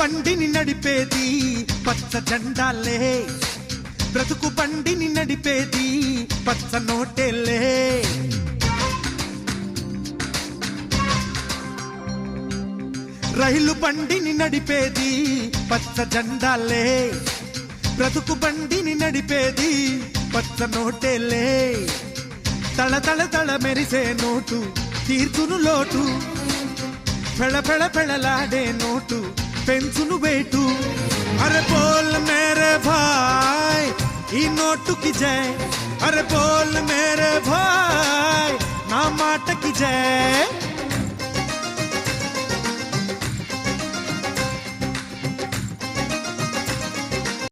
బండిని నడిపేది పచ్చ జెండాలే, బ్రతుకు బండిని నడిపేది పచ్చ నోటేలే. రైలు బండిని నడిపేది పచ్చ జెండాలే, బ్రతుకు బండిని నడిపేది పచ్చ నోటేలే. తళ తళ తళ మెరిసే నోటు తీర్చును లోటు, ఫెళ ఫెళ ఫెళలాడే నోటు పెంచును వేటు. అరే బోల్ మేరే భాయ్ ఈ నోటుకి జై, అరే బోల్ మేరే భాయ్ నా మాటకి జై.